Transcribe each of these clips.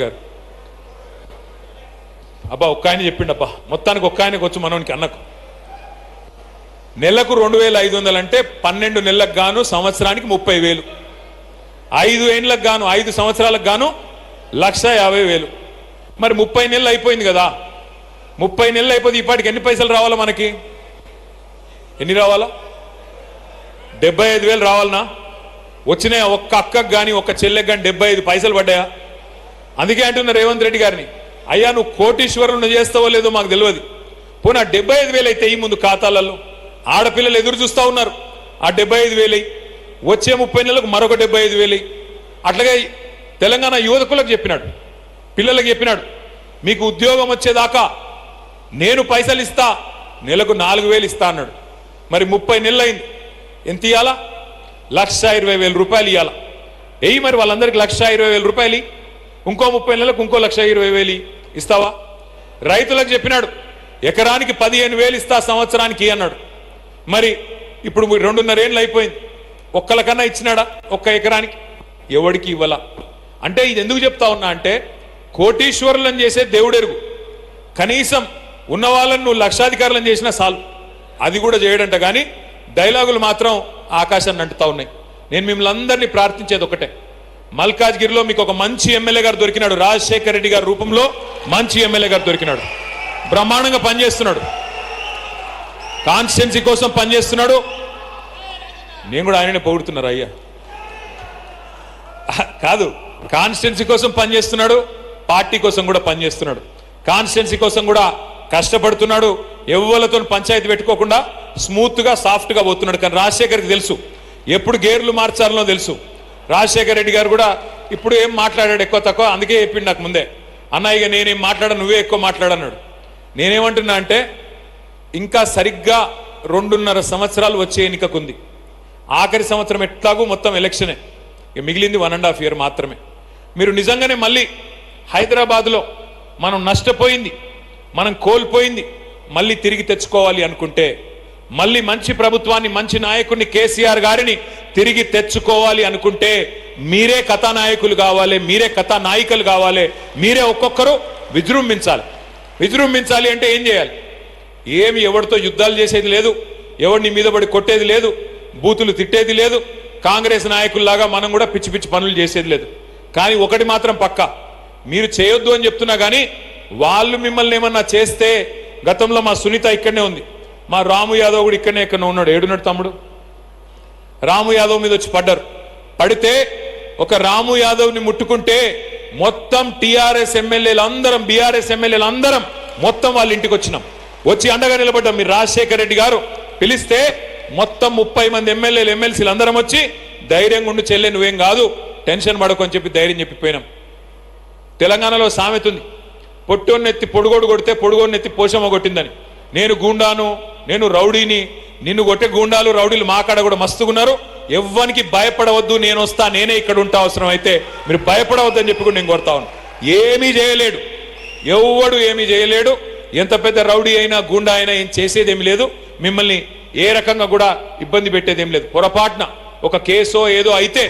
గారు అబ్బా ఒక్క ఆయన చెప్పిండబ్బా మొత్తానికి ఒక్క ఆయనకు వచ్చి మనోనికి అన్నకు నెలకు 2500 అంటే 12 నెలలకు గాను సంవత్సరానికి 30,000 5 ఏళ్ళకు గాను 5 సంవత్సరాలకు గాను 1,50,000 మరి 30 నెలలు అయిపోయింది కదా 30 నెలలు అయిపోతే ఇప్పటికి ఎన్ని పైసలు రావాలా మనకి ఎన్ని రావాలా 75,000 రావాలనా వచ్చినాయా ఒక్క అక్కకు కానీ ఒక్క చెల్లెకి కానీ 75 పైసలు పడ్డాయా అందుకే అంటున్నా రేవంత్ రెడ్డి గారిని అయ్యా నువ్వు కోటీశ్వరులను చేస్తావో లేదో మాకు తెలియదు పోనీ 75,000 అయితే ఈ ముందు ఖాతాలలో ఆడపిల్లలు ఎదురు చూస్తూ ఉన్నారు ఆ 75,000 వచ్చే 30 నెలలకు మరొక 75,000 అట్లాగే తెలంగాణ యువకులకు చెప్పినాడు పిల్లలకు చెప్పినాడు మీకు ఉద్యోగం వచ్చేదాకా నేను పైసలు ఇస్తా నెలకు 4,000 ఇస్తా అన్నాడు మరి 30 నెలలు అయింది ఎంత ఇవ్వాలా 1,20,000 రూపాయలు ఇవ్వాలా ఎయ్యి మరి వాళ్ళందరికీ 1,20,000 రూపాయలు ఇంకో 30 నెలలకు ఇంకో 1,20,000 ఇస్తావా రైతులకు చెప్పినాడు ఎకరానికి 15,000 ఇస్తా సంవత్సరానికి అన్నాడు మరి ఇప్పుడు 2.5 ఏళ్ళు అయిపోయింది ఒక్కలకన్నా ఇచ్చినాడా ఒక్క ఎకరానికి ఎవడికి ఇవ్వాల అంటే ఇది ఎందుకు చెప్తా ఉన్నా అంటే కోటీశ్వరులను చేసే దేవుడెరుగు కనీసం ఉన్న వాళ్ళని నువ్వు లక్షాధికారులను చేసినా చాలు అది కూడా చేయడంట కానీ డైలాగులు మాత్రం ఆకాశాన్ని అంటుతా ఉన్నాయి నేను మిమ్మల్ని అందరినీ ప్రార్థించేది ఒకటే మల్కాజ్గిరిలో మీకు ఒక మంచి ఎమ్మెల్యే గారు దొరికినాడు రాజశేఖర రెడ్డి గారి రూపంలో మంచి ఎమ్మెల్యే గారు దొరికినాడు బ్రహ్మాండంగా పనిచేస్తున్నాడు కాన్స్టిట్యున్సీ కోసం పనిచేస్తున్నాడు నేను కూడా ఆయననే పొగుడుతున్నారు అయ్యా కాదు కాన్స్టిట్యున్సీ కోసం పనిచేస్తున్నాడు పార్టీ కోసం కూడా పనిచేస్తున్నాడు కాన్స్టిట్యున్సీ కోసం కూడా కష్టపడుతున్నాడు ఎవ్వలతో పంచాయతీ పెట్టుకోకుండా స్మూత్ గా సాఫ్ట్ గా పోతున్నాడు కానీ రాజశేఖర్కి తెలుసు ఎప్పుడు గేర్లు మార్చాలనో తెలుసు రాజశేఖర రెడ్డి గారు కూడా ఇప్పుడు ఏం మాట్లాడాడు ఎక్కువ తక్కువ అందుకే చెప్పిండు నాకు ముందే అన్న ఇక నేనేం మాట్లాడా నువ్వే ఎక్కువ మాట్లాడన్నాడు నేనేమంటున్నా అంటే ఇంకా సరిగ్గా 2.5 సంవత్సరాలు వచ్చే ఎన్నికకుంది ఆఖరి సంవత్సరం ఎట్లాగూ మొత్తం ఎలక్షనే ఇక మిగిలింది 1.5 year మాత్రమే మీరు నిజంగానే మళ్ళీ హైదరాబాద్లో మనం నష్టపోయింది మనం కోల్పోయింది మళ్ళీ తిరిగి తెచ్చుకోవాలి అనుకుంటే మళ్ళీ మంచి ప్రభుత్వాన్ని మంచి నాయకుడిని కేసీఆర్ గారిని తిరిగి తెచ్చుకోవాలి అనుకుంటే మీరే కథానాయకులు కావాలి మీరే కథానాయికలు కావాలి మీరే ఒక్కొక్కరు విజృంభించాలి అంటే ఏం చేయాలి ఏమి ఎవరితో యుద్ధాలు చేసేది లేదు ఎవరిని మీద పడి కొట్టేది లేదు బూతులు తిట్టేది లేదు కాంగ్రెస్ నాయకుల్లాగా మనం కూడా పిచ్చి పిచ్చి పనులు చేసేది లేదు కానీ ఒకటి మాత్రం పక్కా మీరు చేయొద్దు అని చెప్తున్నా కానీ వాళ్ళు మిమ్మల్ని ఏమన్నా చేస్తే గతంలో మా సునీత ఇక్కడనే ఉంది మా రాము యాదవ్ కూడా ఇక్కడనే ఎక్కడ ఉన్నాడు ఏడున్నాడు తమ్ముడు రాము యాదవ్ మీద వచ్చి పడితే ఒక రాము యాదవ్ని ముట్టుకుంటే మొత్తం టీఆర్ఎస్ ఎమ్మెల్యేలు అందరం బీఆర్ఎస్ ఎమ్మెల్యేలు అందరం మొత్తం వాళ్ళ ఇంటికి వచ్చినాం వచ్చి అండగా నిలబడ్డాం మీరు రాజశేఖర రెడ్డి గారు పిలిస్తే మొత్తం 30 మంది ఎమ్మెల్యేలు ఎమ్మెల్సీలు అందరం వచ్చి ధైర్యంగా ఉండి చెల్లె నువ్వేం కాదు టెన్షన్ పడకు అని చెప్పి ధైర్యం చెప్పిపోయినాం తెలంగాణలో సామెత ఉంది పొట్టోన్నెత్తి పొడుగోడు కొడితే పొడుగోన్నెత్తి పోషమ్మ కొట్టిందని నేను గూండాను నేను రౌడీని నిన్ను కొట్టే గూండాలు రౌడీలు మా కాడ కూడా మస్తుగున్నారు ఎవ్వనికి భయపడవద్దు నేను వస్తా నేనే ఇక్కడ ఉంటా అవసరం అయితే మీరు భయపడవద్దు అని చెప్పి కూడా నేను కొడతా ఉన్నాను ఏమీ చేయలేడు ఎవ్వడు ఏమీ చేయలేడు ఎంత పెద్ద రౌడీ అయినా గూండా అయినా ఏం చేసేదేమి లేదు మిమ్మల్ని ఏ రకంగా కూడా ఇబ్బంది పెట్టేదేం లేదు పొరపాటున ఒక కేసో ఏదో అయితే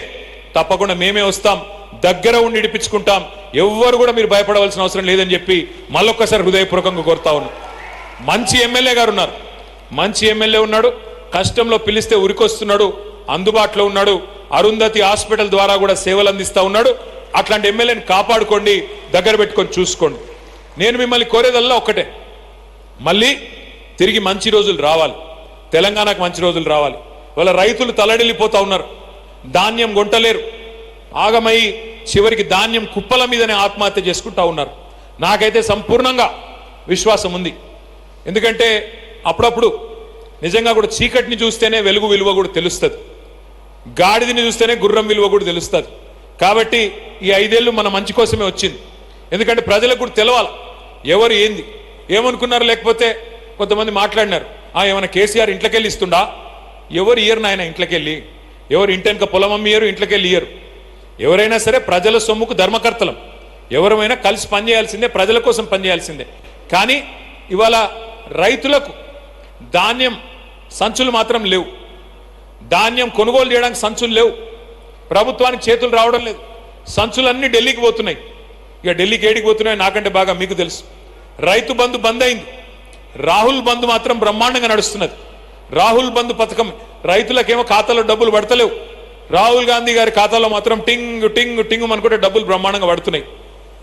తప్పకుండా మేమే వస్తాం దగ్గర ఉండి ఇడిపించుకుంటాం ఎవ్వరు కూడా మీరు భయపడవలసిన అవసరం లేదని చెప్పి మళ్ళొక్కసారి హృదయపూర్వకంగా కోరుతా ఉన్నాం మంచి ఎమ్మెల్యే గారు ఉన్నారు మంచి ఎమ్మెల్యే ఉన్నాడు కష్టంలో పిలిస్తే ఉరికొస్తున్నాడు అందుబాటులో ఉన్నాడు అరుంధతి హాస్పిటల్ ద్వారా కూడా సేవలు అందిస్తా ఉన్నాడు అట్లాంటి ఎమ్మెల్యేని కాపాడుకోండి దగ్గర పెట్టుకొని చూసుకోండి నేను మిమ్మల్ని కోరేదల్లా ఒక్కటే మళ్ళీ తిరిగి మంచి రోజులు రావాలి తెలంగాణకు మంచి రోజులు రావాలి వాళ్ళ రైతులు తలడిల్లిపోతా ఉన్నారు ధాన్యం కొంటలేరు ఆగమై చివరికి ధాన్యం కుప్పల మీదనే ఆత్మహత్య చేసుకుంటా ఉన్నారు నాకైతే సంపూర్ణంగా విశ్వాసం ఉంది ఎందుకంటే అప్పుడప్పుడు నిజంగా కూడా చీకటిని చూస్తేనే వెలుగు విలువ కూడా తెలుస్తుంది గాడిదని చూస్తేనే గుర్రం విలువ కూడా తెలుస్తుంది కాబట్టి ఈ 5 ఏళ్ళు మన మంచి కోసమే వచ్చింది ఎందుకంటే ప్రజలకు కూడా తెలవాలి ఎవరు ఏంది ఏమనుకున్నారు లేకపోతే కొంతమంది మాట్లాడినారు ఏమైనా కేసీఆర్ ఇంట్లోకెళ్ళి ఇస్తుండా ఎవరు ఇయ్యరు నాయన ఇంట్లోకెళ్ళి ఎవరు ఇంటెనక పొలం అమ్మియరు ఇంట్లోకెళ్ళి ఇయ్యరు ఎవరైనా సరే ప్రజల సొమ్ముకు ధర్మకర్తలం ఎవరైనా కలిసి పనిచేయాల్సిందే ప్రజల కోసం పనిచేయాల్సిందే కానీ ఇవాళ రైతులకు ధాన్యం సంచులు మాత్రం లేవు ధాన్యం కొనుగోలు చేయడానికి సంచులు లేవు ప్రభుత్వానికి చేతులు రావడం లేదు సంచులన్నీ ఢిల్లీకి పోతున్నాయి ఇక ఢిల్లీకి ఏడికి పోతున్నాయో నాకంటే బాగా మీకు తెలుసు. రైతు బంధు బంద్ అయింది, రాహుల్ బంధు మాత్రం బ్రహ్మాండంగా నడుస్తున్నది. రాహుల్ బంధు పథకం రైతులకేమో ఖాతాలో డబ్బులు పడతలేవు, రాహుల్ గాంధీ గారి ఖాతాలో మాత్రం టింగ్ టింగ్ టింగ్ అనుకుంటే డబ్బులు బ్రహ్మాండంగా పడుతున్నాయి.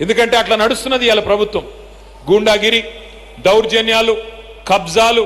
ఎందుకంటే అట్లా నడుస్తున్నది ఇవాళ ప్రభుత్వం. గూండాగిరి, దౌర్జన్యాలు, కబ్జాలు